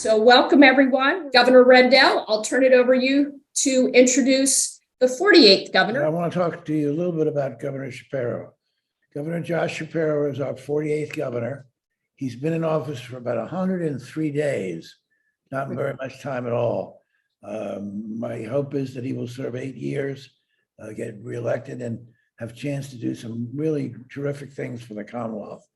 So welcome everyone. Governor Rendell, I'll turn it over you to introduce the 48th governor. I want to talk to you a little bit about Governor Shapiro. Governor Josh Shapiro is our 48th governor. He's been in office for about 103 days, not very much time at all. My hope is that he will serve 8 years, get reelected, and have a chance to do some really terrific things for the Commonwealth.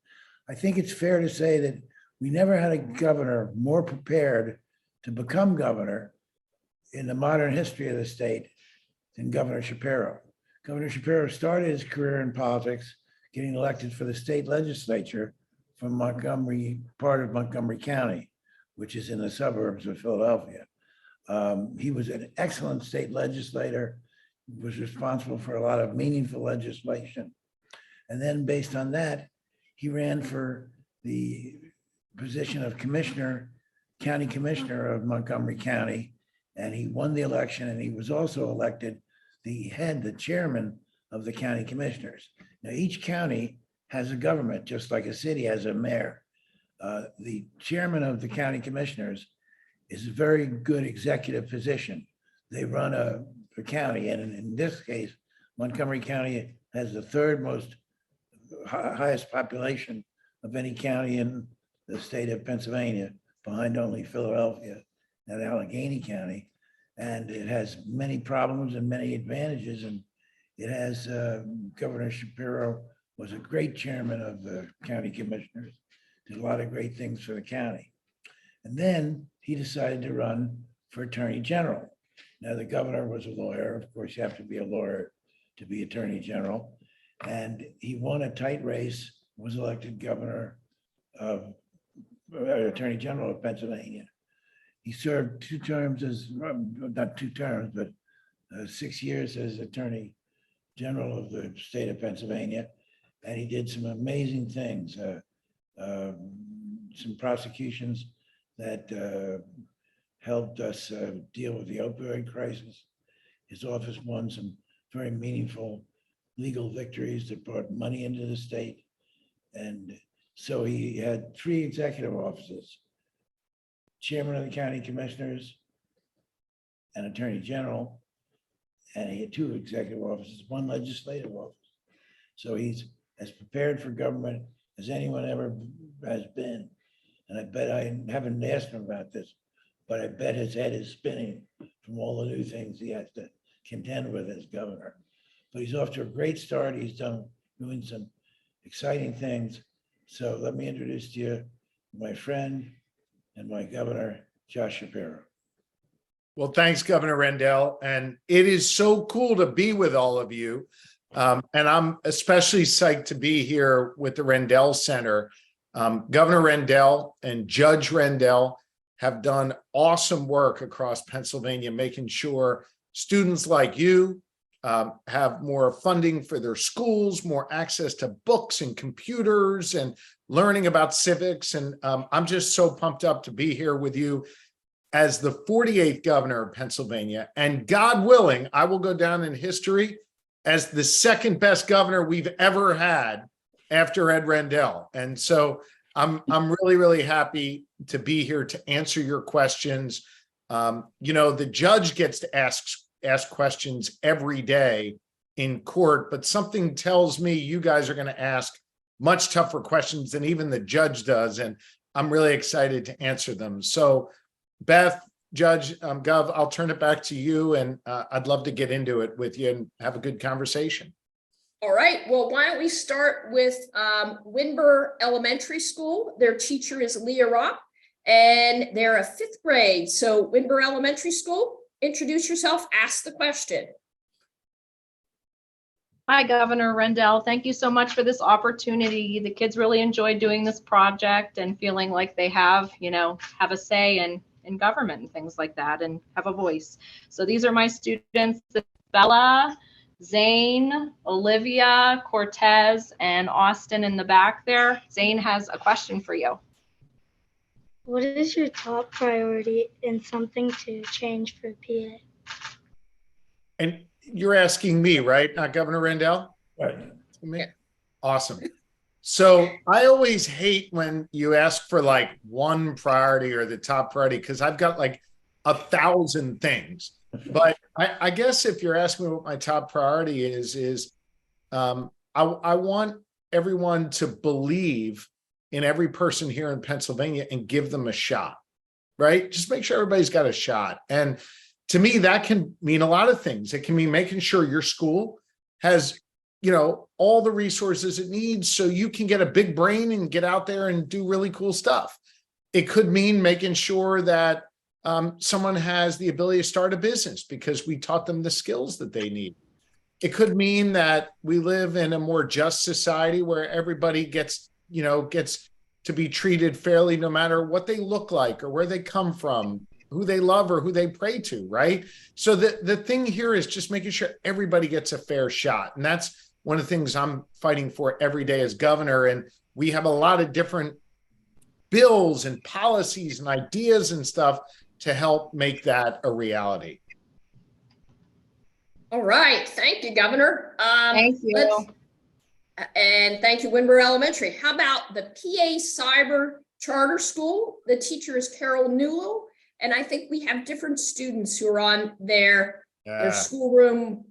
I think it's fair to say that we never had a governor more prepared to become governor in the modern history of the state than Governor Shapiro. Governor Shapiro started his career in politics, getting elected for the state legislature from Montgomery, part of Montgomery County, which is in the suburbs of Philadelphia. He was an excellent state legislator, was responsible for a lot of meaningful legislation. And then based on that, he ran for the position of county commissioner of Montgomery County, and he won the election, and he was also elected the chairman of the county commissioners. Now, each county has a government, just like a city has a mayor. The chairman of the county commissioners is a very good executive position. They run a county, and in this case, Montgomery County has the third most highest population of any county in the state of Pennsylvania, behind only Philadelphia and Allegheny County. And it has many problems and many advantages. And it has, Governor Shapiro was a great chairman of the county commissioners, did a lot of great things for the county. And then he decided to run for attorney general. Now, the governor was a lawyer. Of course, you have to be a lawyer to be attorney general. And he won a tight race, was elected governor of attorney general of Pennsylvania. He served 2 terms as, not 2 terms, but 6 years as attorney general of the state of Pennsylvania. And he did some amazing things, some prosecutions that helped us deal with the opioid crisis. His office won some very meaningful legal victories that brought money into the state. And so he had 3 executive offices: chairman of the county commissioners, and attorney general, and he had 2 executive offices, 1 legislative office. So he's as prepared for government as anyone ever has been. And I bet, I haven't asked him about this, but I bet his head is spinning from all the new things he has to contend with as governor. But he's off to a great start. He's doing some exciting things. So let me introduce to you my friend and my governor, Josh Shapiro. Well, thanks, Governor Rendell. And it is so cool to be with all of you. And I'm especially psyched to be here with the Rendell Center. Governor Rendell and Judge Rendell have done awesome work across Pennsylvania, making sure students like you have more funding for their schools, more access to books and computers and learning about civics. And I'm just so pumped up to be here with you as the 48th governor of Pennsylvania. And God willing, I will go down in history as the 2nd best governor we've ever had after Ed Rendell. And so I'm really, really happy to be here to answer your questions. You know, the judge gets to ask questions every day in court, but something tells me you guys are going to ask much tougher questions than even the judge does, and I'm really excited to answer them. So Beth, Judge, Gov, I'll turn it back to you, and I'd love to get into it with you and have a good conversation. All right, well, why don't we start with Winber Elementary School. Their teacher is Leah Rock, and they're a 5th grade. So Winber Elementary School, introduce yourself, ask the question. Hi, Governor Rendell. Thank you so much for this opportunity. The kids really enjoyed doing this project and feeling like they have a say in government and things like that and have a voice. So these are my students, Bella, Zane, Olivia, Cortez, and Austin in the back there. Zane has a question for you. What is your top priority and something to change for PA? And you're asking me, right? Not Governor Rendell? Right. Me? Awesome. So I always hate when you ask for like one priority or the top priority, because I've got like 1,000 things. But I guess if you're asking me what my top priority is I want everyone to believe in every person here in Pennsylvania and give them a shot, right? Just make sure everybody's got a shot. And to me, that can mean a lot of things. It can mean making sure your school has, all the resources it needs so you can get a big brain and get out there and do really cool stuff. It could mean making sure that someone has the ability to start a business because we taught them the skills that they need. It could mean that we live in a more just society where everybody gets to be treated fairly no matter what they look like or where they come from, who they love or who they pray to, right? So the thing here is just making sure everybody gets a fair shot. And that's one of the things I'm fighting for every day as governor. And we have a lot of different bills and policies and ideas and stuff to help make that a reality. All right. Thank you, Governor. Thank you. And thank you, Winber Elementary. How about the PA Cyber Charter School? The teacher is Carol Newell. And I think we have different students who are on their schoolroom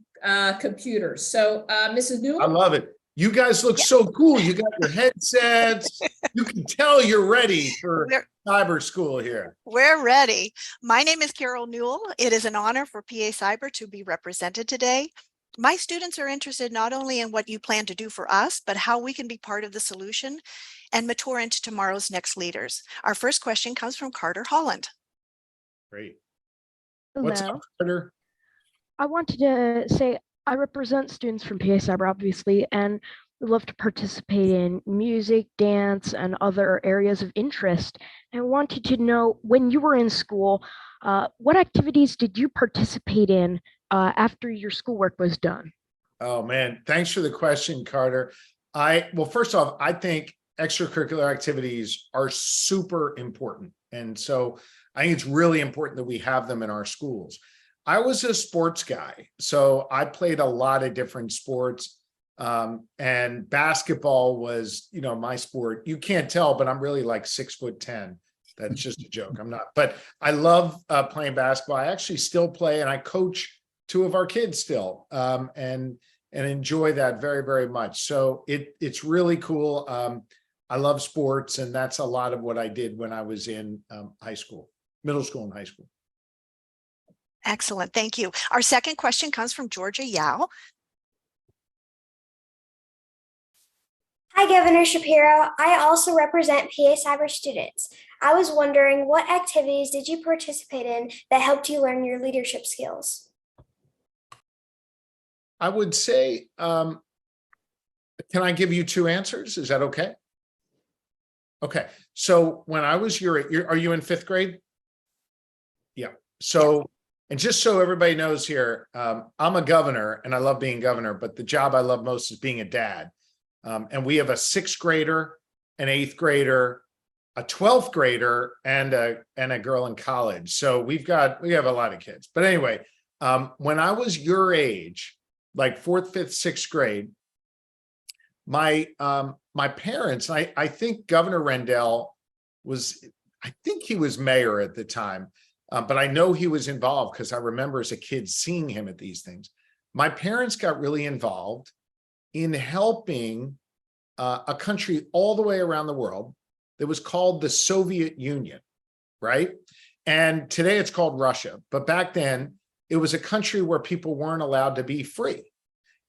computers. So, Mrs. Newell? I love it. You guys look so cool. You got your headsets. You can tell you're ready for cyber school here. We're ready. My name is Carol Newell. It is an honor for PA Cyber to be represented today. My students are interested not only in what you plan to do for us, but how we can be part of the solution and mature into tomorrow's next leaders. Our first question comes from Carter Holland. Great. Hello. What's up, Carter? I wanted to say I represent students from PA Cyber, obviously, and we love to participate in music, dance, and other areas of interest. I wanted to know, when you were in school, what activities did you participate in after your schoolwork was done? Oh man, thanks for the question, Carter. Well, first off, I think extracurricular activities are super important. And so I think it's really important that we have them in our schools. I was a sports guy, so I played a lot of different sports. And basketball was, my sport. You can't tell, but I'm really like 6'10". That's just a joke. I'm not, but I love playing basketball. I actually still play, and I coach 2 of our kids still, and enjoy that very, very much. So it's really cool. I love sports, and that's a lot of what I did when I was in middle school and high school. Excellent. Thank you. Our second question comes from Georgia Yao. Hi, Governor Shapiro. I also represent PA Cyber students. I was wondering, what activities did you participate in that helped you learn your leadership skills? I would say, can I give you 2 answers? Is that okay? Okay. So when I was are you in 5th grade? Yeah. So, and just so everybody knows here, I'm a governor and I love being governor, but the job I love most is being a dad. And we have a 6th grader, an 8th grader, a 12th grader, and a girl in college. So we have a lot of kids. But anyway, when I was your age, like 4th, 5th, 6th grade, my parents, I think Governor Rendell he was mayor at the time, but I know he was involved because I remember as a kid seeing him at these things. My parents got really involved in helping a country all the way around the world that was called the Soviet Union, right? And today it's called Russia. But back then, it was a country where people weren't allowed to be free.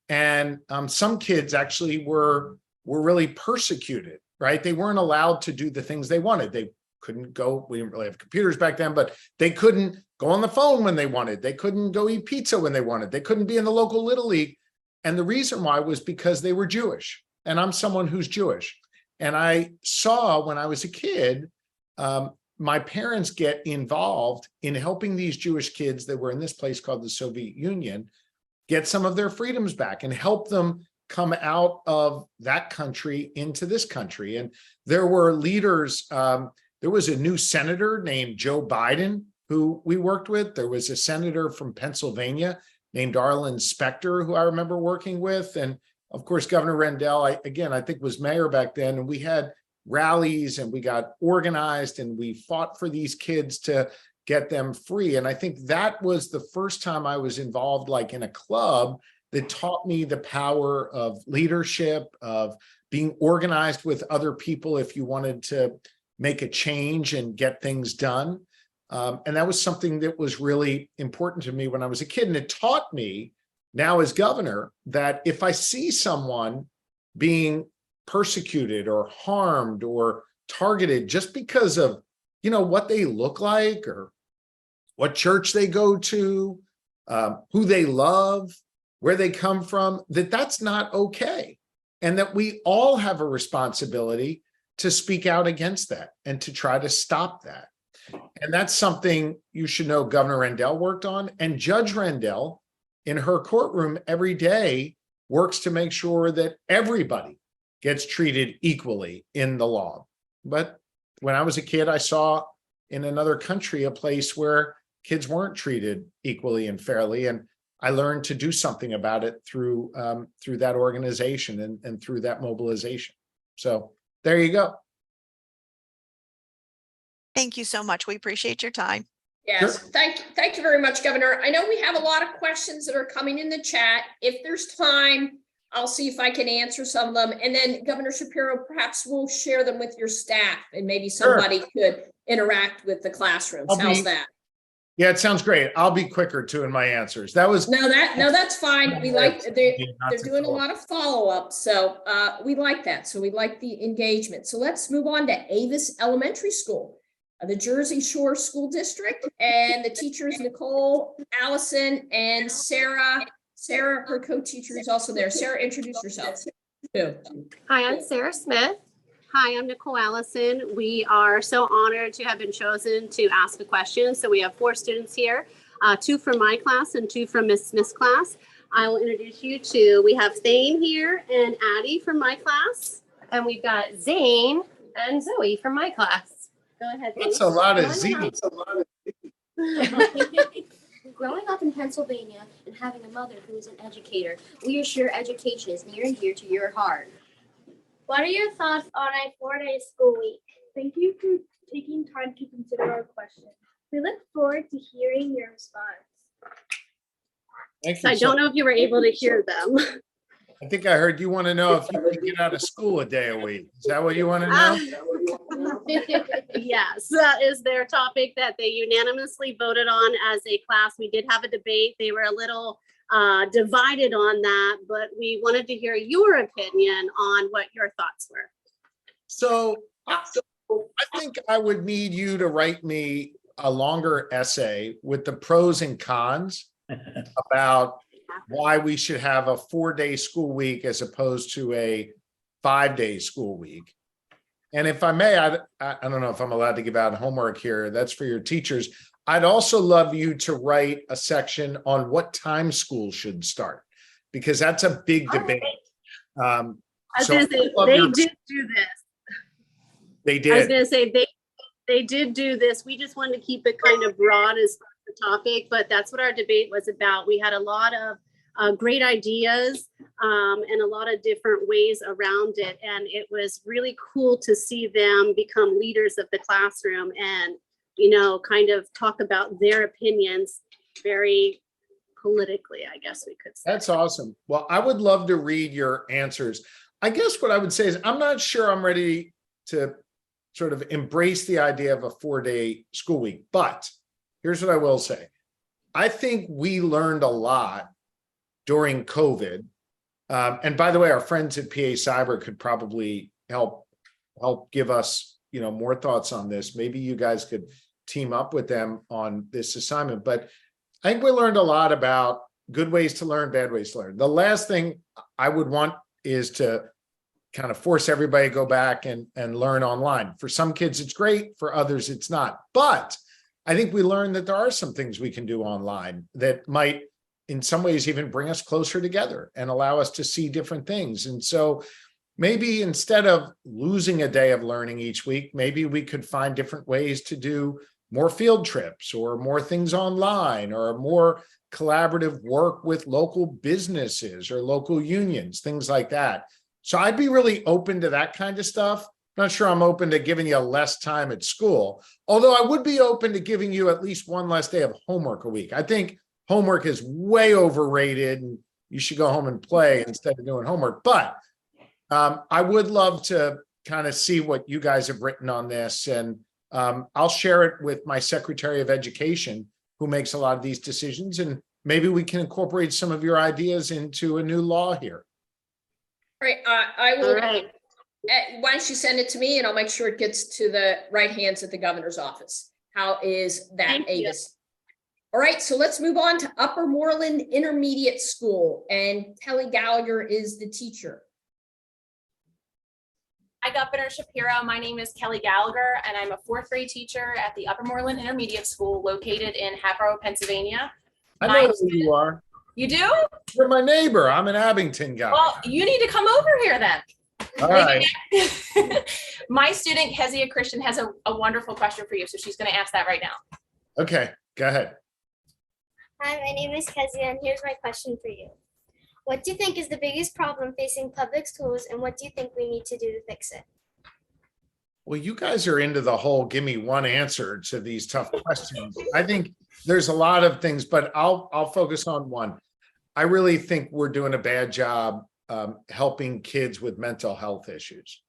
And some kids actually were really persecuted, right? They weren't allowed to do the things they wanted. They couldn't go, we didn't really have computers back then, but they couldn't go on the phone when they wanted. They couldn't go eat pizza when they wanted. They couldn't be in the local Little League. And the reason why was because they were Jewish. And I'm someone who's Jewish. And I saw when I was a kid, my parents get involved in helping these Jewish kids that were in this place called the Soviet Union get some of their freedoms back and help them come out of that country into this country. And there were leaders. There was a new senator named Joe Biden who we worked with. There was a senator from Pennsylvania named Arlen Specter, who I remember working with. And of course, Governor Rendell, I think was mayor back then, and we had rallies and we got organized and we fought for these kids to get them free. And I think that was the first time I was involved like in a club that taught me the power of leadership, of being organized with other people if you wanted to make a change and get things done. And that was something that was really important to me when I was a kid. And it taught me now as governor that if I see someone being persecuted or harmed or targeted just because of, what they look like or what church they go to, who they love, where they come from, that's not okay. And that we all have a responsibility to speak out against that and to try to stop that. And that's something you should know Governor Rendell worked on, and Judge Rendell in her courtroom every day works to make sure that everybody gets treated equally in the law. But when I was a kid, I saw in another country a place where kids weren't treated equally and fairly, and I learned to do something about it through that organization and through that mobilization. So there you go. Thank you so much. We appreciate your time. Yes, Sure. thank you very much, Governor. I know we have a lot of questions that are coming in the chat. If there's time, I'll see if I can answer some of them. And then Governor Shapiro, perhaps we'll share them with your staff and maybe somebody could interact with the classrooms. How's that? Yeah, it sounds great. I'll be quicker too in my answers. That's fine. We like, they're doing a lot of follow-up. So we like that. So we like the engagement. So let's move on to Avis Elementary School, the Jersey Shore School District, and the teachers, Nicole, Allison, and Sarah. Sarah, her co-teacher, is also there. Sarah, introduce yourself. Hi, I'm Sarah Smith. Hi, I'm Nicole Allison. We are so honored to have been chosen to ask a question. So we have 4 students here, 2 from my class and 2 from Miss Smith's class. I will introduce you to, we have Thane here and Addie from my class. And we've got Zane and Zoe from my class. Go ahead. That's a lot of Z. Growing up in Pennsylvania and having a mother who is an educator, we are sure education is near and dear to your heart. What are your thoughts on a 4-day school week? Thank you for taking time to consider our question. We look forward to hearing your response. Thank you. I don't know if you were able to hear them. I think I heard you want to know if you can get out of school a day a week. Is that what you want to know? Yes, that is their topic that they unanimously voted on as a class. We did have a debate. They were a little divided on that, but we wanted to hear your opinion on what your thoughts were. So I think I would need you to write me a longer essay with the pros and cons about why we should have a 4-day school week as opposed to a 5-day school week. And if I may, I don't know if I'm allowed to give out homework here. That's for your teachers. I'd also love you to write a section on what time school should start, because that's a big debate. I was going to say, they did do this. They did. I was going to say, they did do this. We just wanted to keep it kind of broad as the topic, but that's what our debate was about. We had a lot of great ideas and a lot of different ways around it. And it was really cool to see them become leaders of the classroom and, kind of talk about their opinions very politically, I guess we could say. That's awesome. Well, I would love to read your answers. I guess what I would say is I'm not sure I'm ready to sort of embrace the idea of a 4-day school week, but here's what I will say. I think we learned a lot during COVID. And by the way, our friends at PA Cyber could probably help give us, more thoughts on this. Maybe you guys could team up with them on this assignment. But I think we learned a lot about good ways to learn, bad ways to learn. The last thing I would want is to kind of force everybody to go back and learn online. For some kids, it's great. For others, it's not. But I think we learned that there are some things we can do online that might, in some ways, even bring us closer together and allow us to see different things. And so maybe instead of losing a day of learning each week, maybe we could find different ways to do more field trips or more things online or more collaborative work with local businesses or local unions, things like that. So I'd be really open to that kind of stuff. Not sure I'm open to giving you less time at school, although I would be open to giving you at least one less day of homework a week. I think homework is way overrated and you should go home and play instead of doing homework. But I would love to kind of see what you guys have written on this. And I'll share it with my Secretary of Education, who makes a lot of these decisions. And maybe we can incorporate some of your ideas into a new law here. All right, I will. All right. Why don't you send it to me and I'll make sure it gets to the right hands at the governor's office. How is that, Thank you. Avis? All right, so let's move on to Upper Moreland Intermediate School, and Kelly Gallagher is the teacher. Hi, Governor Shapiro. My name is Kelly Gallagher, and I'm a fourth grade teacher at the Upper Moreland Intermediate School located in Hatboro, Pennsylvania. I know who you are. You do? You're my neighbor. I'm an Abington guy. Well, you need to come over here then. All right. My student, Kezia Christian, has a wonderful question for you, so she's going to ask that right now. Okay, go ahead. Hi, my name is Kezia, and here's my question for you. What do you think is the biggest problem facing public schools, and what do you think we need to do to fix it? Well, you guys are into the whole give me one answer to these tough questions. I think there's a lot of things, but I'll focus on one. I really think we're doing a bad job helping kids with mental health issues.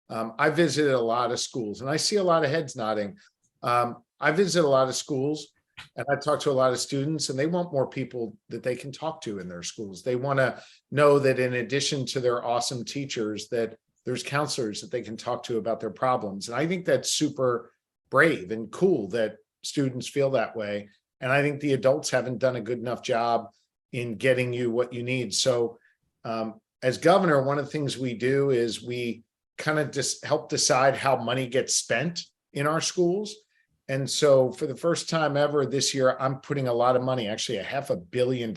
I visited a lot of schools and I see a lot of heads nodding. I visit a lot of schools and I talk to a lot of students, and they want more people that they can talk to in their schools. They want to know that in addition to their awesome teachers, that there's counselors that they can talk to about their problems. And I think that's super brave and cool that students feel that way. And I think the adults haven't done a good enough job in getting you what you need. So as governor, one of the things we do is we kind of just help decide how money gets spent in our schools. And so for the first time ever this year, I'm putting a lot of money, actually $500 million,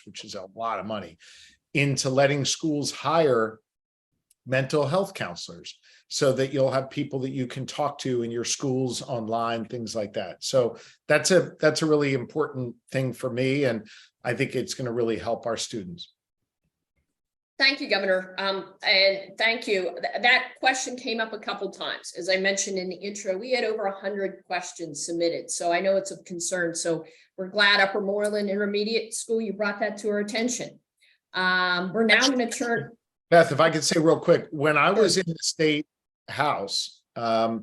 which is a lot of money, into letting schools hire mental health counselors so that you'll have people that you can talk to in your schools online, things like that. So that's a really important thing for me. And I think it's going to really help our students. Thank you, Governor. And thank you. That question came up a couple times. As I mentioned in the intro, we had over 100 questions submitted. So I know it's of concern. So we're glad Upper Moreland Intermediate School, you brought that to our attention. We're now going to turn. Beth, if I could say real quick, when I was in the state house, and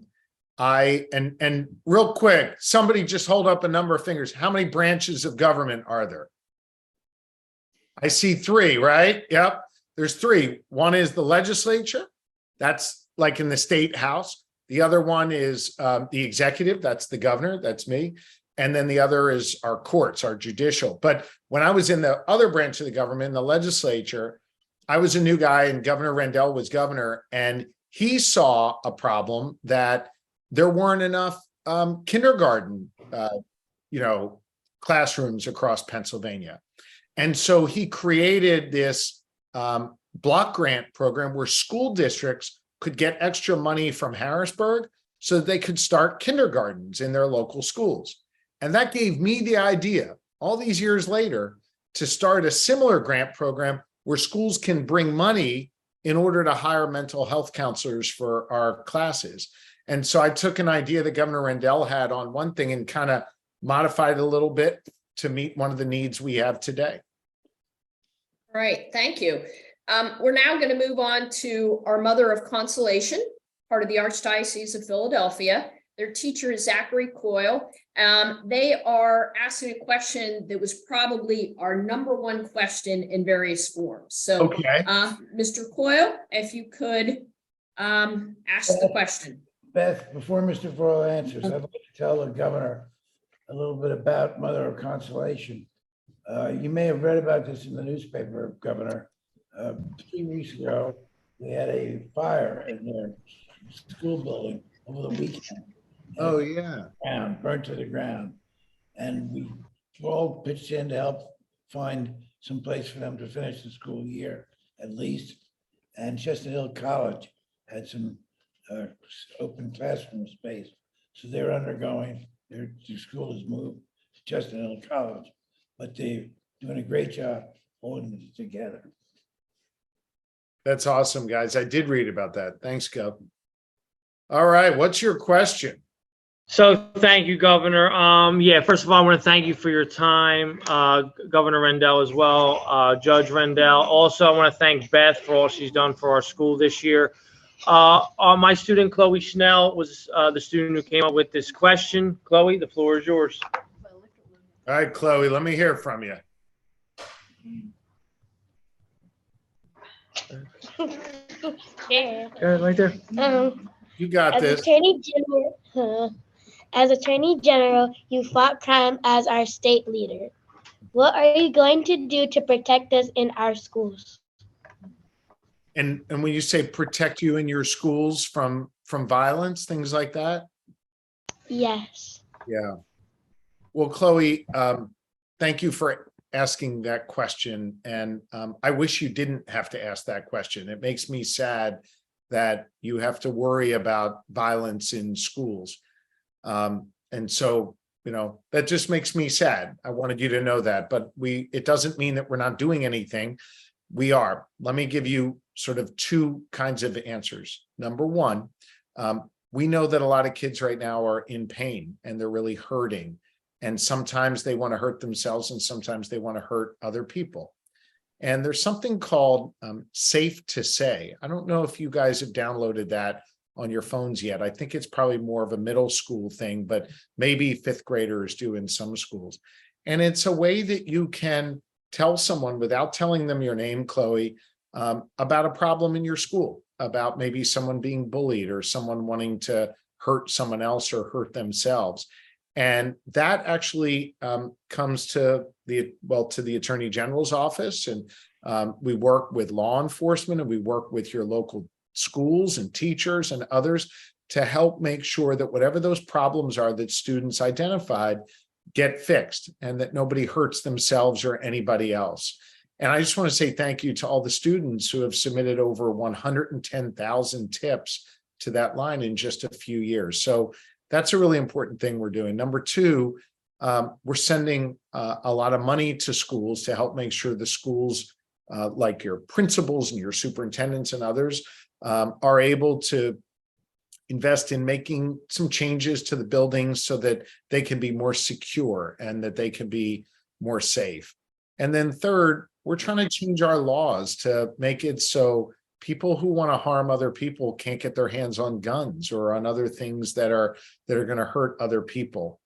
real quick, somebody just hold up a number of fingers. How many branches of government are there? I see 3, right? Yep. There's 3. One is the legislature. That's like in the state house. The other one is the executive. That's the governor. That's me. And then the other is our courts, our judicial. But when I was in the other branch of the government, the legislature, I was a new guy and Governor Rendell was governor, and he saw a problem that there weren't enough kindergarten, classrooms across Pennsylvania. And so he created this block grant program where school districts could get extra money from Harrisburg so that they could start kindergartens in their local schools. And that gave me the idea all these years later to start a similar grant program where schools can bring money in order to hire mental health counselors for our classes. And so I took an idea that Governor Rendell had on one thing and kind of modified it a little bit to meet one of the needs we have today. All right, thank you. We're now going to move on to our Mother of Consolation, part of the Archdiocese of Philadelphia. Their teacher is Zachary Coyle. They are asking a question that was probably our #1 question in various forms. So, okay. Mr. Coyle, if you could ask the question. Beth, before Mr. Coyle answers, I'd like to tell the governor a little bit about Mother of Consolation. You may have read about this in the newspaper, Governor. 3 weeks ago, we had a fire in their school building over the weekend. Oh, yeah. Burnt to the ground. And we all pitched in to help find some place for them to finish the school year, at least. And Chestnut Hill College had some open classroom space. So they're undergoing, their school has moved to Chestnut Hill College. But the doing a great job holding this together. That's awesome, guys. I did read about that. Thanks, Gov. All right, what's your question? So thank you, Governor. Yeah, first of all, I want to thank you for your time, Governor Rendell as well, Judge Rendell. Also, I want to thank Beth for all she's done for our school this year. My student, Chloe Schnell, was the student who came up with this question. Chloe, the floor is yours. All right, Chloe, let me hear from you. Yeah. Right there. You got As this. Attorney General, you fought crime as our state leader. What are you going to do to protect us in our schools? And when you say protect you in your schools from violence, things like that? Yes. Yeah. Well, Chloe, thank you for asking that question. And I wish you didn't have to ask that question. It makes me sad that you have to worry about violence in schools. And so, you know, that just makes me sad. I wanted you to know that, but it doesn't mean that we're not doing anything. We are. Let me give you sort of two kinds of answers. Number one, we know that a lot of kids right now are in pain and they're really hurting. And sometimes they want to hurt themselves and sometimes they want to hurt other people. And there's something called Safe to Say. I don't know if you guys have downloaded that on your phones yet. I think it's probably more of a middle school thing, but maybe fifth graders do in some schools. And it's a way that you can tell someone without telling them your name, Chloe, about a problem in your school, about maybe someone being bullied or someone wanting to hurt someone else or hurt themselves. And that actually comes to the Attorney General's office. And we work with law enforcement and we work with your local schools and teachers and others to help make sure that whatever those problems are that students identified get fixed and that nobody hurts themselves or anybody else. And I just want to say thank you to all the students who have submitted over 110,000 tips to that line in just a few years. So that's a really important thing we're doing. Number two, we're sending a lot of money to schools to help make sure the schools, like your principals and your superintendents and others, are able to invest in making some changes to the buildings so that they can be more secure and that they can be more safe. And then third, we're trying to change our laws to make it so people who want to harm other people can't get their hands on guns or on other things that are going to hurt other people.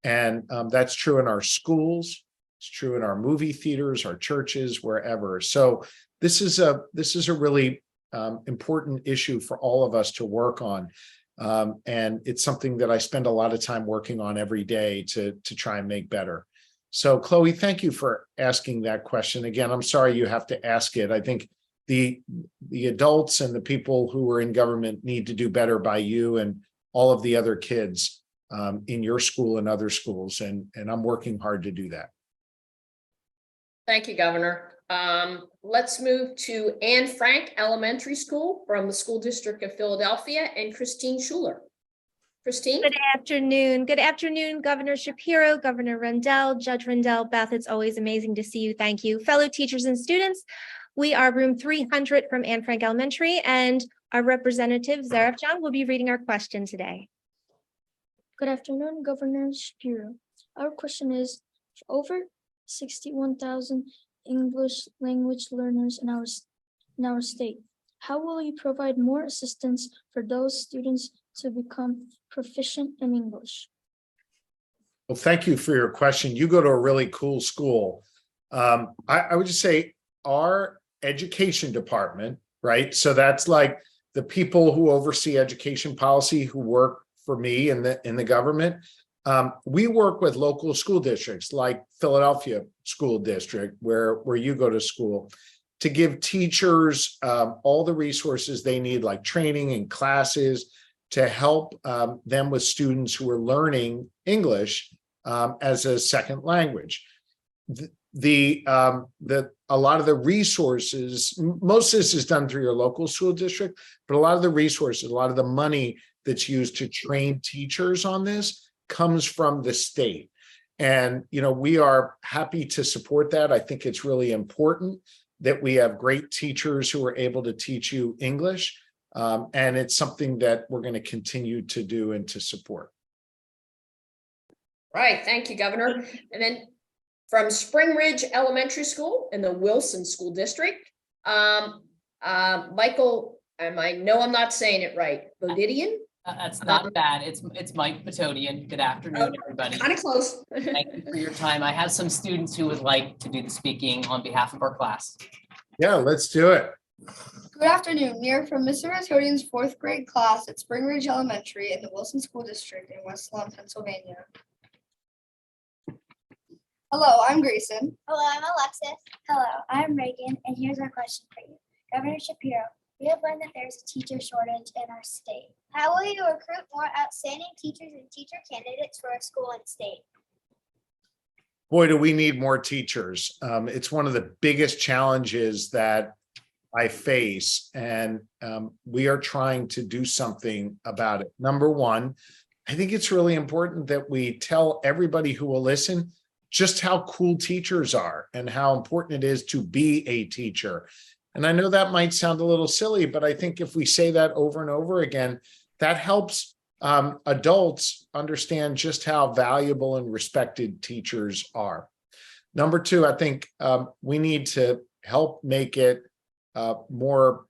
And that's true in our schools. It's true in our movie theaters, our churches, wherever. So this is a really important issue for all of us to work on. And it's something that I spend a lot of time working on every day to try and make better. So Chloe, thank you for asking that question. Again, I'm sorry you have to ask it. I think the adults and the people who are in government need to do better by you and all of the other kids in your school and other schools. And I'm working hard to do that. Thank you, Governor. Let's move to Anne Frank Elementary School from the School District of Philadelphia and Christine Schuler. Christine? Good afternoon. Good afternoon, Governor Shapiro, Governor Rendell, Judge Rendell. Beth, it's always amazing to see you. Thank you. Fellow teachers and students, we are room 300 from Anne Frank Elementary, and our representative, Zarif John, will be reading our question today. Good afternoon, Governor Shapiro. Our question is, for over 61,000 English language learners in our state, how will you provide more assistance for those students to become proficient in English? Well, thank you for your question. You go to a really cool school. I would just say our education department, right? So that's like the people who oversee education policy who work for me in the government. We work with local school districts like Philadelphia School District, where you go to school, to give teachers all the resources they need, like training and classes, to help them with students who are learning English as a second language. A lot of the resources, most of this is done through your local school district, but a lot of the resources, a lot of the money that's used to train teachers on this comes from the state. And, we are happy to support that. I think it's really important that we have great teachers who are able to teach you English. And it's something that we're going to continue to do and to support. Right. Thank you, Governor. And then from Spring Ridge Elementary School in the Wilson School District, Michael, I know I'm not saying it right, Bodidian? That's not bad. It's Mike Batodian. Good afternoon, everybody. Kind of close. Thank you for your time. I have some students who would like to do the speaking on behalf of our class. Yeah, let's do it. Good afternoon. We are from Mr. Batodian's fourth grade class at Spring Ridge Elementary in the Wilson School District in West Lawn, Pennsylvania. Hello, I'm Grayson. Hello, I'm Alexis. Hello, I'm Reagan, and here's our question for you. Governor Shapiro, we have learned that there's a teacher shortage in our state. How will you recruit more outstanding teachers and teacher candidates for our school and state? Boy, do we need more teachers. It's one of the biggest challenges that I face, and we are trying to do something about it. Number one, I think it's really important that we tell everybody who will listen just how cool teachers are and how important it is to be a teacher. And I know that might sound a little silly, but I think if we say that over and over again, that helps adults understand just how valuable and respected teachers are. Number two, I think we need to help make it more,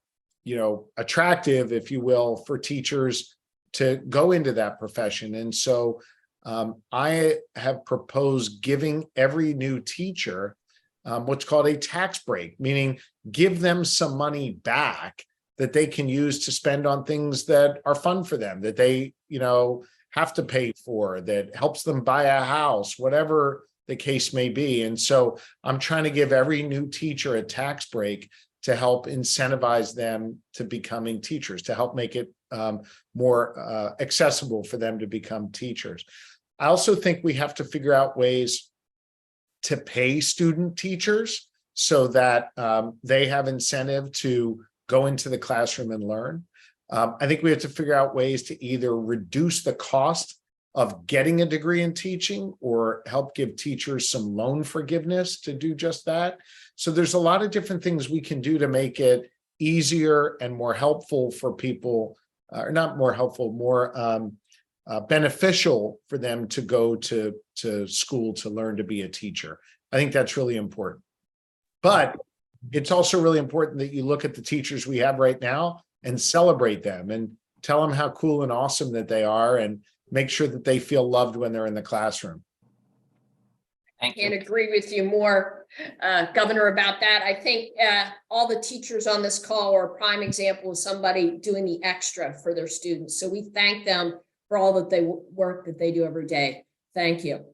attractive, if you will, for teachers to go into that profession. And so I have proposed giving every new teacher what's called a tax break, meaning give them some money back that they can use to spend on things that are fun for them, that they, have to pay for, that helps them buy a house, whatever the case may be. And so I'm trying to give every new teacher a tax break to help incentivize them to becoming teachers, to help make it more accessible for them to become teachers. I also think we have to figure out ways to pay student teachers so that they have incentive to go into the classroom and learn. I think we have to figure out ways to either reduce the cost of getting a degree in teaching or help give teachers some loan forgiveness to do just that. So there's a lot of different things we can do to make it easier and more helpful for people, or not more helpful, more beneficial for them to go to school to learn to be a teacher. I think that's really important. But it's also really important that you look at the teachers we have right now and celebrate them and tell them how cool and awesome that they are and make sure that they feel loved when they're in the classroom. I can't agree with you more, Governor, about that. I think all the teachers on this call are a prime example of somebody doing the extra for their students. So we thank them for all that they work that they do every day. Thank you.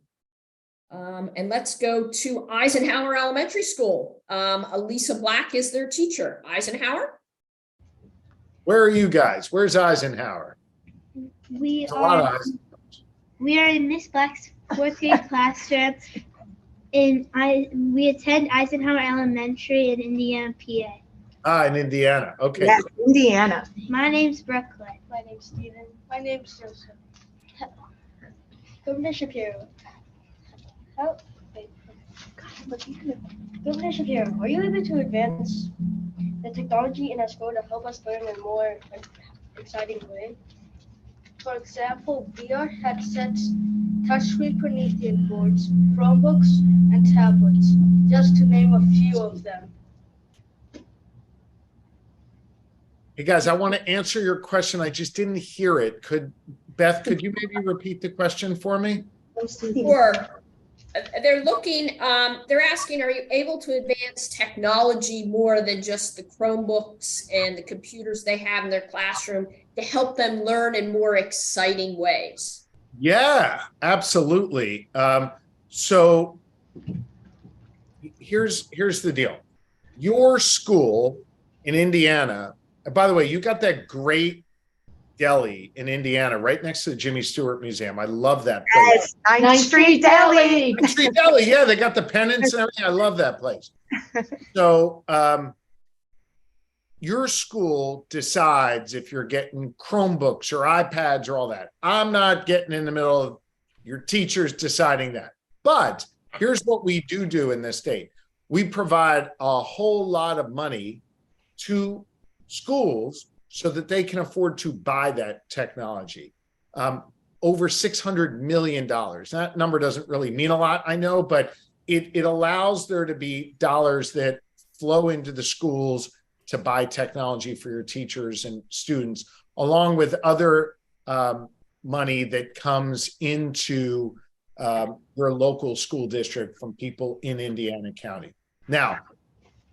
And let's go to Eisenhower Elementary School. Elisa Black is their teacher. Eisenhower? Where are you guys? Where's Eisenhower? We A lot of are in Miss Black's fourth grade classroom, and we attend Eisenhower Elementary in Indiana, PA. In Indiana. Okay. Yes, Indiana. My name's Brooklyn. My name's Steven. My name's Joseph. Governor Shapiro. Governor Shapiro, are you able to advance the technology in our school to help us learn in a more exciting way? For example, VR headsets, touchscreen Promethean boards, Chromebooks, and tablets, just to name a few of them. Hey guys, I want to answer your question. I just didn't hear it. Beth, could you maybe repeat the question for me? Sure. They're asking, are you able to advance technology more than just the Chromebooks and the computers they have in their classroom to help them learn in more exciting ways? Yeah, absolutely. So here's the deal. Your school in Indiana, and by the way, you got that great deli in Indiana right next to the Jimmy Stewart Museum. I love that place. Yes, 9th Street Deli. 9th Street Deli, yeah, they got the pennants and everything. I love that place. So your school decides if you're getting Chromebooks or iPads or all that. I'm not getting in the middle of your teachers deciding that. But here's what we do in this state. We provide a whole lot of money to schools so that they can afford to buy that technology. Over $600 million. That number doesn't really mean a lot, I know, but it allows there to be dollars that flow into the schools to buy technology for your teachers and students, along with other money that comes into your local school district from people in Indiana County. Now,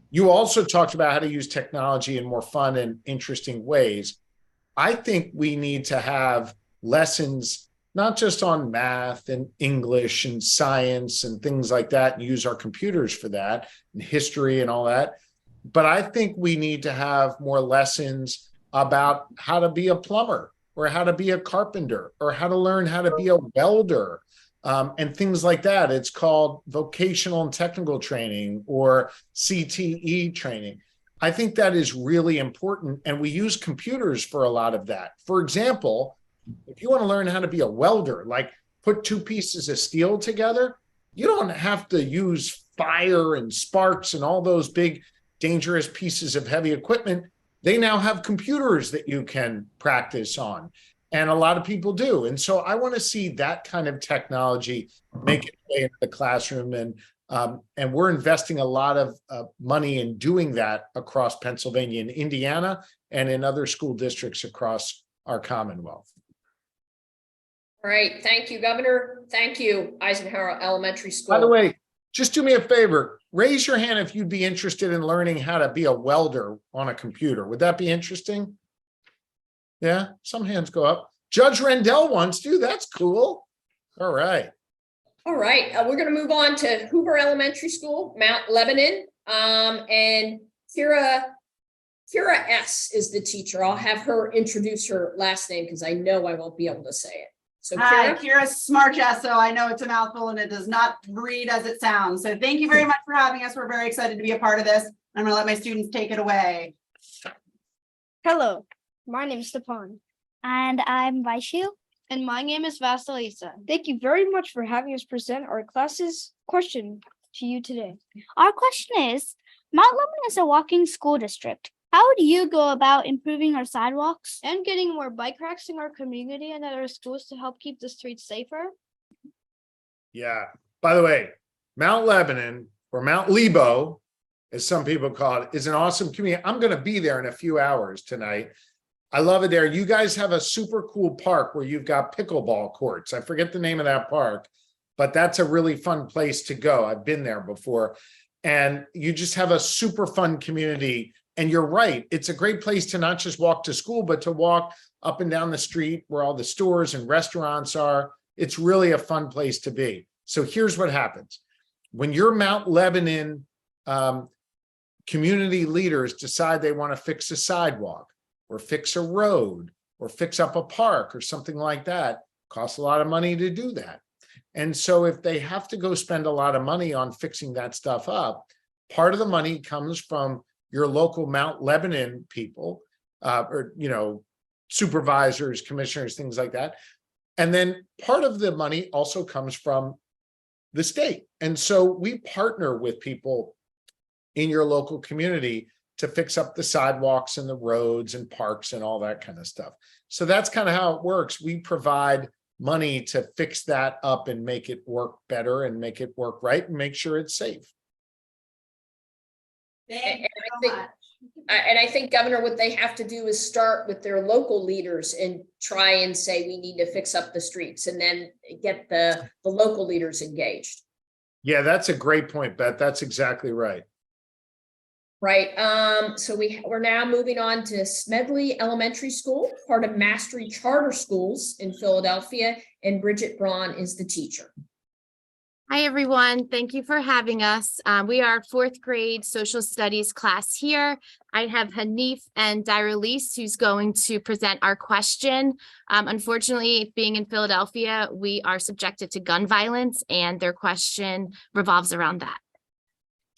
you also talked about how to use technology in more fun and interesting ways. I think we need to have lessons, not just on math and English and science and things like that, and use our computers for that, and history and all that. But I think we need to have more lessons about how to be a plumber, or how to be a carpenter, or how to learn how to be a welder, and things like that. It's called vocational and technical training, or CTE training. I think that is really important, and we use computers for a lot of that. For example, if you want to learn how to be a welder, like put two pieces of steel together, you don't have to use fire and sparks and all those big, dangerous pieces of heavy equipment. They now have computers that you can practice on, and a lot of people do. And so I want to see that kind of technology make its way into the classroom, and we're investing a lot of money in doing that across Pennsylvania and Indiana and in other school districts across our Commonwealth. All right, thank you, Governor. Thank you, Eisenhower Elementary School. By the way, just do me a favor, raise your hand if you'd be interested in learning how to be a welder on a computer. Would that be interesting? Yeah, some hands go up. Judge Rendell wants to, that's cool. All right. All right, we're going to move on to Hoover Elementary School, Mount Lebanon, and Kira S. is the teacher. I'll have her introduce her last name because I know I won't be able to say it. So Hi, Kira? Kira Smartgesso. I know it's a mouthful and it does not read as it sounds. So thank you very much for having us. We're very excited to be a part of this. I'm going to let my students take it away. Hello, my name is Stepan. And I'm Vaishu. And my name is Vasilisa. Thank you very much for having us present our class's question to you today. Our question is, Mount Lebanon is a walking school district. How would you go about improving our sidewalks? And getting more bike racks in our community and at our schools to help keep the streets safer. Yeah. By the way, Mount Lebanon, or Mount Lebo, as some people call it, is an awesome community. I'm going to be there in a few hours tonight. I love it there. You guys have a super cool park where you've got pickleball courts. I forget the name of that park, but that's a really fun place to go. I've been there before. And you just have a super fun community. And you're right. It's a great place to not just walk to school, but to walk up and down the street where all the stores and restaurants are. It's really a fun place to be. So here's what happens. When your Mount Lebanon community leaders decide they want to fix a sidewalk or fix a road or fix up a park or something like that, costs a lot of money to do that. And so if they have to go spend a lot of money on fixing that stuff up, part of the money comes from your local Mount Lebanon people, or, supervisors, commissioners, things like that. And then part of the money also comes from the state. And so we partner with people in your local community to fix up the sidewalks and the roads and parks and all that kind of stuff. So that's kind of how it works. We provide money to fix that up and make it work better and make it work right and make sure it's safe. Thank you so much. And I think, Governor, what they have to do is start with their local leaders and try and say, we need to fix up the streets, and then get the local leaders engaged. Yeah, that's a great point, Beth. That's exactly right. Right. So we're now moving on to Smedley Elementary School, part of Mastery Charter Schools in Philadelphia, and Bridget Braun is the teacher. Hi, everyone. Thank you for having us. We are fourth grade social studies class here. I have Hanif and Dyralise, who's going to present our question. Unfortunately, being in Philadelphia, we are subjected to gun violence, and their question revolves around that.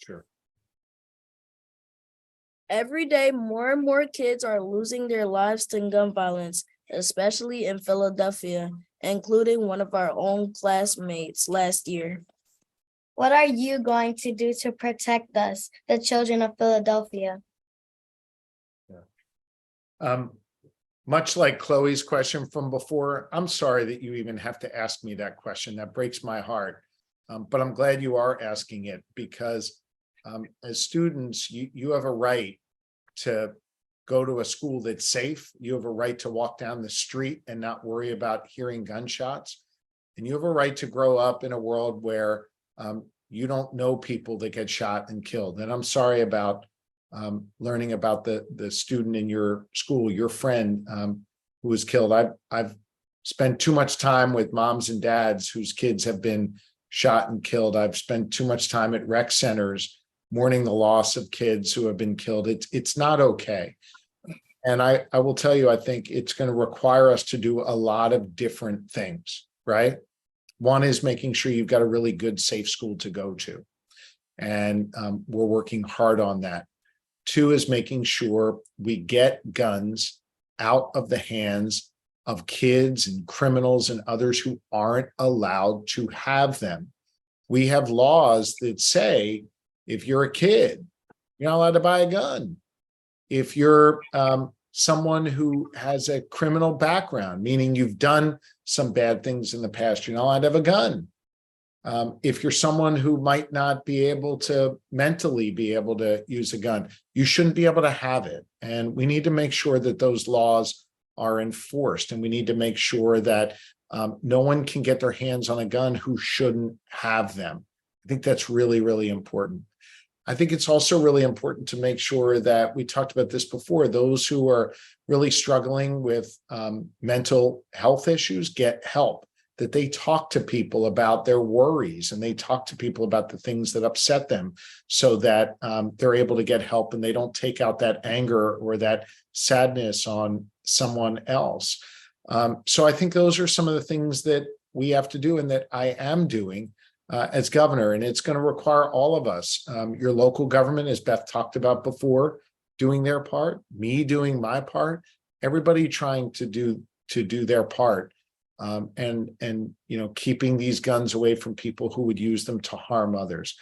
Sure. Every day, more and more kids are losing their lives to gun violence, especially in Philadelphia, including one of our own classmates last year. What are you going to do to protect us, the children of Philadelphia? Much like Chloe's question from before, I'm sorry that you even have to ask me that question. That breaks my heart. But I'm glad you are asking it because as students, you have a right to go to a school that's safe. You have a right to walk down the street and not worry about hearing gunshots. And you have a right to grow up in a world where you don't know people that get shot and killed. And I'm sorry about learning about the student in your school, your friend who was killed. I've spent too much time with moms and dads whose kids have been shot and killed. I've spent too much time at rec centers mourning the loss of kids who have been killed. It's not okay. And I will tell you, I think it's going to require us to do a lot of different things, right? One is making sure you've got a really good, safe school to go to. And we're working hard on that. Two is making sure we get guns out of the hands of kids and criminals and others who aren't allowed to have them. We have laws that say if you're a kid, you're not allowed to buy a gun. If you're someone who has a criminal background, meaning you've done some bad things in the past, you're not allowed to have a gun. If you're someone who might not be able to mentally be able to use a gun, you shouldn't be able to have it. And we need to make sure that those laws are enforced. And we need to make sure that no one can get their hands on a gun who shouldn't have them. I think that's really, really important. I think it's also really important to make sure that we talked about this before, those who are really struggling with mental health issues get help, that they talk to people about their worries and they talk to people about the things that upset them so that they're able to get help and they don't take out that anger or that sadness on someone else. So I think those are some of the things that we have to do and that I am doing as governor, and it's going to require all of us, your local government, as Beth talked about before, doing their part, me doing my part, everybody trying to do their part, and you know, keeping these guns away from people who would use them to harm others.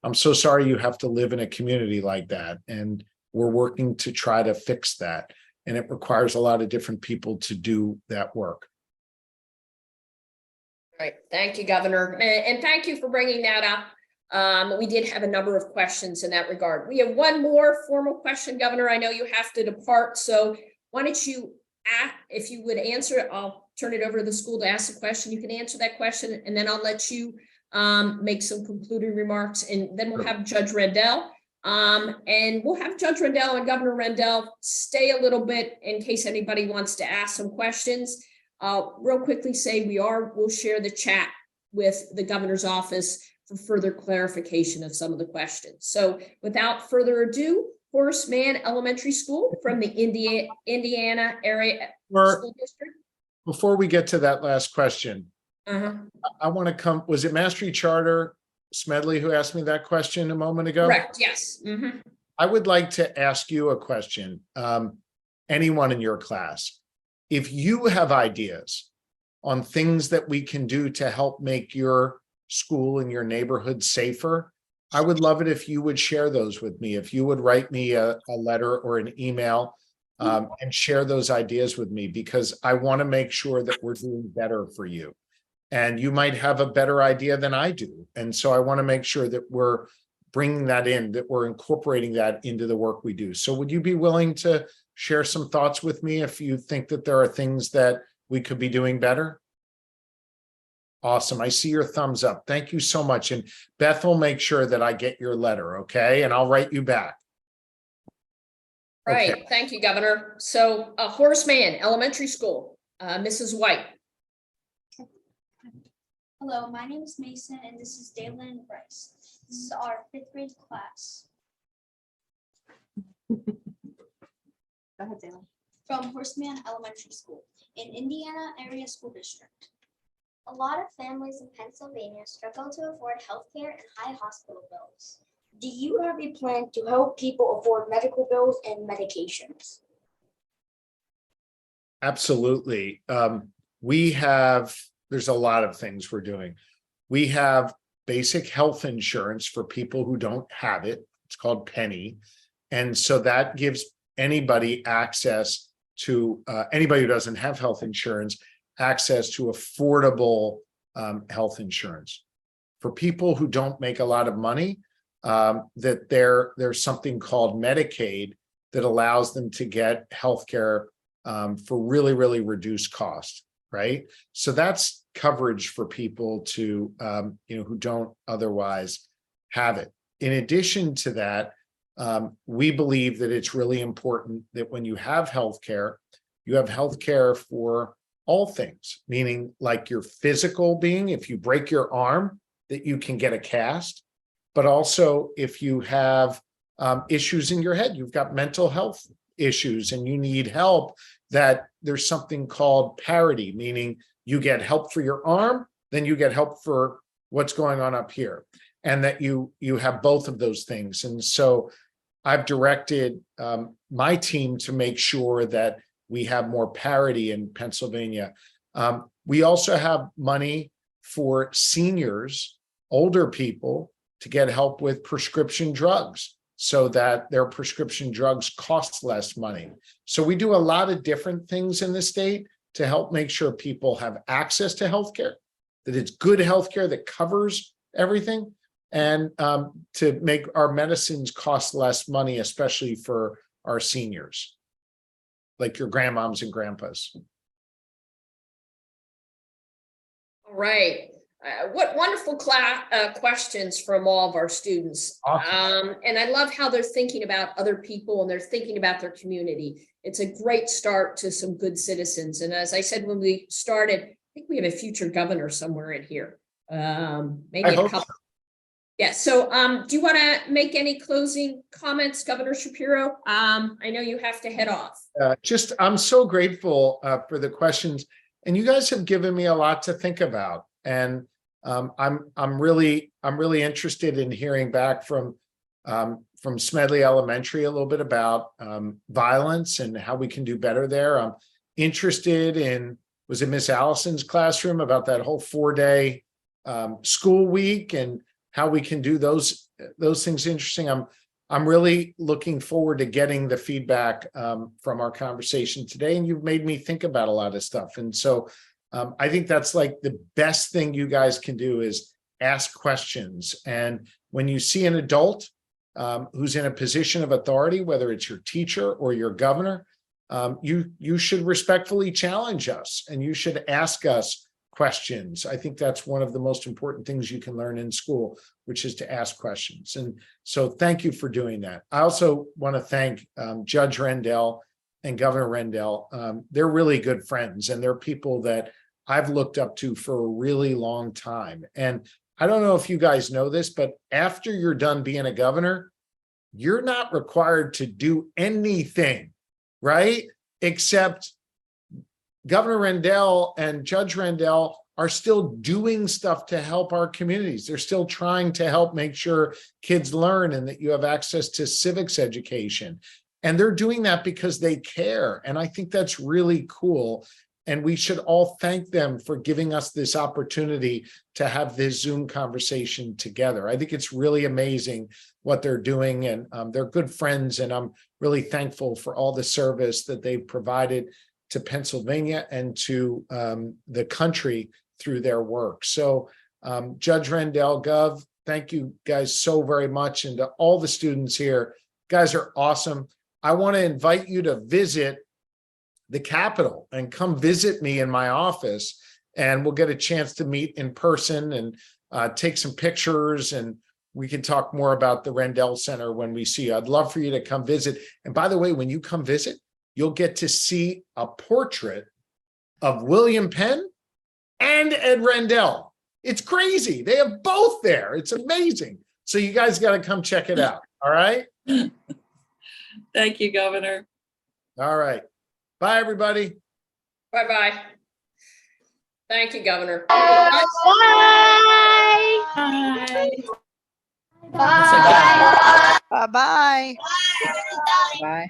I'm so sorry you have to live in a community like that, and we're working to try to fix that, and it requires a lot of different people to do that work. Right. Thank you, Governor. And thank you for bringing that up. We did have a number of questions in that regard. We have one more formal question, Governor. I know you have to depart, so why don't you, if you would answer it, I'll turn it over to the school to ask the question. You can answer that question, and then I'll let you make some concluding remarks, and then we'll have Judge Rendell. And we'll have Judge Rendell and Governor Rendell stay a little bit in case anybody wants to ask some questions. Real quickly say we'll share the chat with the governor's office for further clarification of some of the questions. So without further ado, Horace Mann Elementary School from the Indiana area school district. Before we get to that last question, I want to come, was it Mastery Charter Smedley who asked me that question a moment ago? Correct, yes. I would like to ask you a question, anyone in your class. If you have ideas on things that we can do to help make your school and your neighborhood safer, I would love it if you would share those with me. If you would write me a letter or an email and share those ideas with me, because I want to make sure that we're doing better for you. And you might have a better idea than I do. And so I want to make sure that we're bringing that in, that we're incorporating that into the work we do. So would you be willing to share some thoughts with me if you think that there are things that we could be doing better? Awesome. I see your thumbs up. Thank you so much. And Beth will make sure that I get your letter, okay? And I'll write you back. Right. Okay. Thank you, Governor. So Horace Mann Elementary School, Mrs. White. Hello, my name is Mason and this is Dalen Bryce. This is our 5th grade class. Go ahead, Dalen. From Horace Mann Elementary School in Indiana Area School District. A lot of families in Pennsylvania struggle to afford healthcare and high hospital bills. Do you have a plan to help people afford medical bills and medications? Absolutely. There's a lot of things we're doing. We have basic health insurance for people who don't have it. It's called Penny. And so that gives anybody access to, anybody who doesn't have health insurance, access to affordable health insurance. For people who don't make a lot of money, that there's something called Medicaid that allows them to get healthcare for really, really reduced cost, right? So that's coverage for people to, who don't otherwise have it. In addition to that, we believe that it's really important that when you have healthcare, you have healthcare for all things, meaning like your physical being, if you break your arm, that you can get a cast, but also if you have issues in your head, you've got mental health issues and you need help, that there's something called parity, meaning you get help for your arm, then you get help for what's going on up here, and that you have both of those things. And so I've directed my team to make sure that we have more parity in Pennsylvania. We also have money for seniors, older people, to get help with prescription drugs so that their prescription drugs cost less money. So we do a lot of different things in the state to help make sure people have access to healthcare, that it's good healthcare that covers everything, and to make our medicines cost less money, especially for our seniors, like your grandmoms and grandpas. All right. What wonderful questions from all of our students. Awesome. And I love how they're thinking about other people and they're thinking about their community. It's a great start to some good citizens. And as I said when we started, I think we have a future governor somewhere in here. Maybe a couple. So. Yeah. So do you want to make any closing comments, Governor Shapiro? I know you have to head off. I'm so grateful for the questions, and you guys have given me a lot to think about. And I'm really interested in hearing back from Smedley Elementary a little bit about violence and how we can do better there. I'm interested in, was it Miss Allison's classroom, about that whole 4-day school week and how we can do those things interesting. I'm really looking forward to getting the feedback from our conversation today. And you've made me think about a lot of stuff. And so I think that's like the best thing you guys can do is ask questions. And when you see an adult who's in a position of authority, whether it's your teacher or your governor, you should respectfully challenge us and you should ask us questions. I think that's one of the most important things you can learn in school, which is to ask questions. And so thank you for doing that. I also want to thank Judge Rendell and Governor Rendell. They're really good friends, and they're people that I've looked up to for a really long time. And I don't know if you guys know this, but after you're done being a governor, you're not required to do anything, right? Except Governor Rendell and Judge Rendell are still doing stuff to help our communities. They're still trying to help make sure kids learn and that you have access to civics education. And they're doing that because they care. And I think that's really cool. And we should all thank them for giving us this opportunity to have this Zoom conversation together. I think it's really amazing what they're doing, and they're good friends. And I'm really thankful for all the service that they've provided to Pennsylvania and to the country through their work. So Judge Rendell, Gov, thank you guys so very much. And to all the students here, you guys are awesome. I want to invite you to visit the Capitol and come visit me in my office, and we'll get a chance to meet in person and take some pictures, and we can talk more about the Rendell Center when we see you. I'd love for you to come visit. And by the way, when you come visit, you'll get to see a portrait of William Penn and Ed Rendell. It's crazy. They have both there. It's amazing. So you guys got to come check it out. All right. Thank you, Governor. All right. Bye, everybody. Bye-bye. Thank you, Governor. Bye. Bye. Bye. Bye-bye. Bye.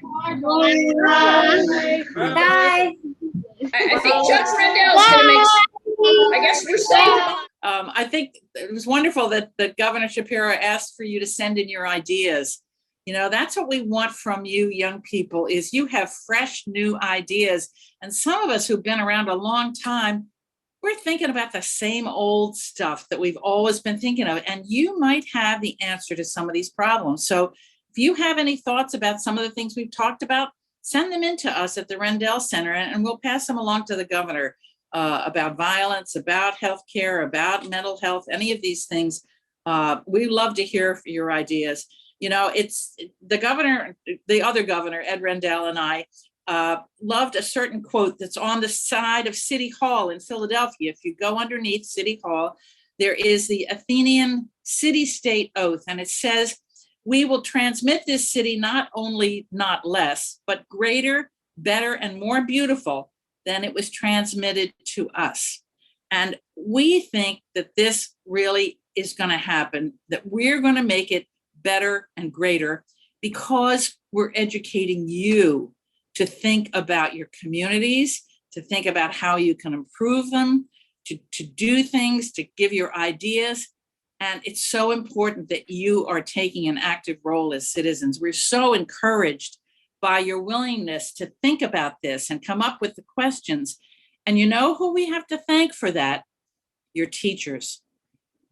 I think Judge Rendell's going to make, I guess we're saying. I think it was wonderful that Governor Shapiro asked for you to send in your ideas. You know, that's what we want from you young people is you have fresh new ideas. And some of us who've been around a long time, we're thinking about the same old stuff that we've always been thinking of. And you might have the answer to some of these problems. So if you have any thoughts about some of the things we've talked about, send them in to us at the Rendell Center and we'll pass them along to the governor about violence, about healthcare, about mental health, any of these things. We love to hear your ideas. You know, it's the governor, the other governor, Ed Rendell, and I loved a certain quote that's on the side of City Hall in Philadelphia. If you go underneath City Hall, there is the Athenian city-state oath, and it says, "We will transmit this city not only not less, but greater, better, and more beautiful than it was transmitted to us." And we think that this really is going to happen, that we're going to make it better and greater because we're educating you to think about your communities, to think about how you can improve them, to do things, to give your ideas. And it's so important that you are taking an active role as citizens. We're so encouraged by your willingness to think about this and come up with the questions. And you know who we have to thank for that? Your teachers.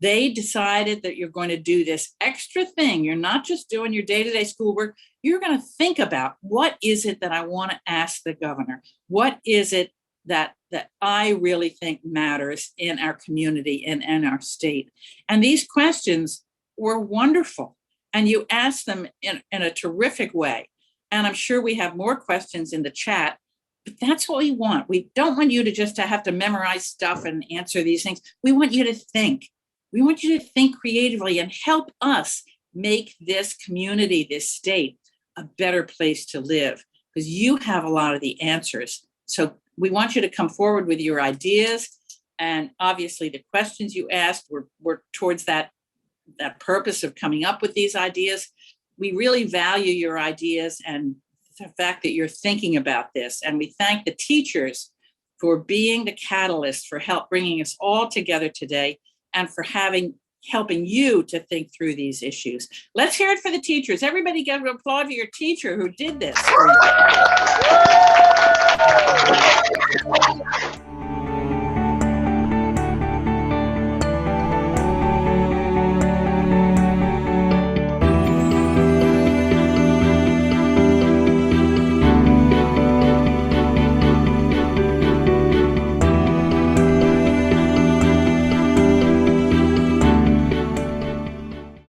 They decided that you're going to do this extra thing. You're not just doing your day-to-day schoolwork. You're going to think about, what is it that I want to ask the governor? What is it that I really think matters in our community and in our state? And these questions were wonderful. And you asked them in a terrific way. And I'm sure we have more questions in the chat, but that's what we want. We don't want you to just have to memorize stuff and answer these things. We want you to think. We want you to think creatively and help us make this community, this state, a better place to live, because you have a lot of the answers. So we want you to come forward with your ideas. And obviously the questions you asked were towards that purpose of coming up with these ideas. We really value your ideas and the fact that you're thinking about this. And we thank the teachers for being the catalyst for bringing us all together today and for helping you to think through these issues. Let's hear it for the teachers. Everybody give an applaud for your teacher who did this.